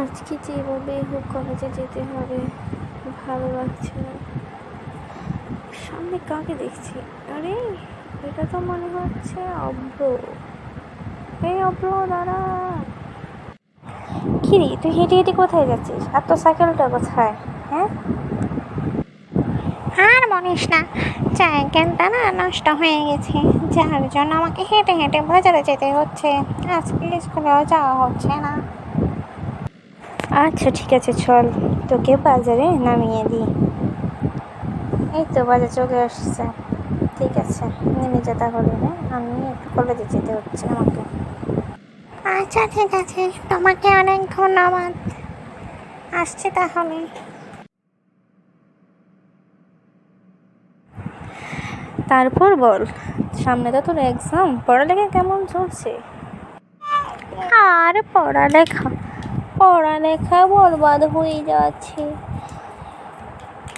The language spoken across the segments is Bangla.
আজকে যেভাবেই হোক কলেজে যেতে হবে, ভালো লাগছে না। সামনে কাকে দেখছি? আরে এটা তো মনে হচ্ছে অব্র। এই অব্র, দাঁড়া। কি রে, তুই হেঁটে হেঁটে কোথায় যাচ্ছিস? আর তোর সাইকেলটা কোথায়? হ্যাঁ, আর বলিস না, সাইকেলটা না নষ্ট হয়ে গেছে, যার জন্য আমাকে হেঁটে হেঁটে বাজারে যেতে হচ্ছে। আজকে স্কুলেও যাওয়া হচ্ছে না। আচ্ছা ঠিক আছে, চল তোকে বাজারে নামিয়ে দিই। এই তো বাজার চলে আসছে। ঠিক আছে, নেমে যা তাহলে। হ্যাঁ, আমি একটু কলেজে যেতে হচ্ছে আমাকে। আচ্ছা ঠিক আছে, তোমাকে অনেক ধন্যবাদ। আসছি তাহলে। তারপর বল, সামনে তো তোর এক্সাম, পড়ালেখা কেমন চলছে? আর পড়ালেখা পড়ালেখা বরবাদ হয়ে যাচ্ছে।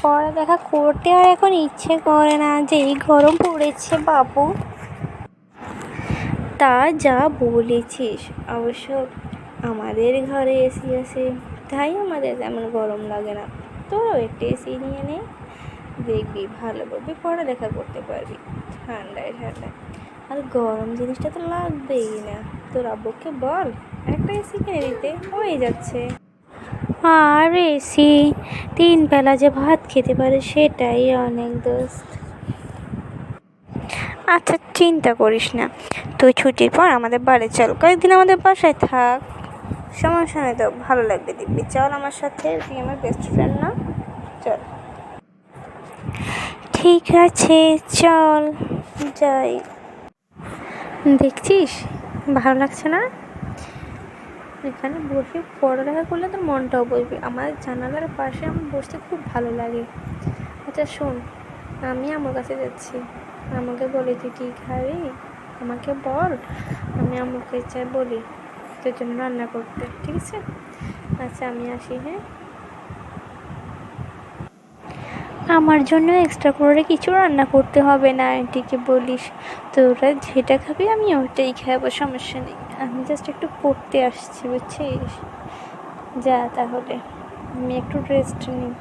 পড়ালেখা করতে আর এখন ইচ্ছে করে না, যেই গরম পড়েছে বাবু। তা যা বলেছিস, অবশ্য আমাদের ঘরে এসি আছে, তাই আমাদের তেমন গরম লাগে না। তোরও একটা এসি নিয়ে নে, দেখবি ভালোভাবে পড়ালেখা করতে পারবি ঠান্ডায় ঠান্ডায়। আর গরম জিনিসটা তো লাগবেই না। তোর আব্বুকে বল একটা এসি কিনে দিতে, হয়ে যাচ্ছে। আর এসি 3 বেলা যে ভাত খেতে পারে সেটাই অনেক দোস্ত। আচ্ছা চিন্তা করিস না, তুই ছুটির পর আমাদের বাড়ি চল, কয়েকদিন আমাদের বাসায় থাক। সমস্যা নেই তো, ভালো লাগবে দেখবি। চল আমার সাথে, তুই আমার বেস্ট ফ্রেন্ড না? চল। ঠিক আছে চল যাই। দেখছিস ভালো লাগছে না? এখানে বসে পড়ালেখা করলে তোর মনটাও বসবে। আমার জানালার পাশে আমার বসতে খুব ভালো লাগে। আচ্ছা শোন, আমি আমার কাছে যাচ্ছি। আমাকে বলি তুই কী খাবি, আমাকে বল, আমি আমাকে চাই বলি তোর জন্য রান্না করতে, ঠিক আছে? আচ্ছা আমি আসি, হ্যাঁ। আমার জন্য এক্সট্রা করে কিছু রান্না করতে হবে না, আন্টিকে বলিস। তোরা যেটা খাবি আমি ওইটাই খাবো, সমস্যা নেই। আমি জাস্ট একটু পড়তে আসছি, বুঝছিস? যা তাহলে, আমি একটু রেস্ট নিই।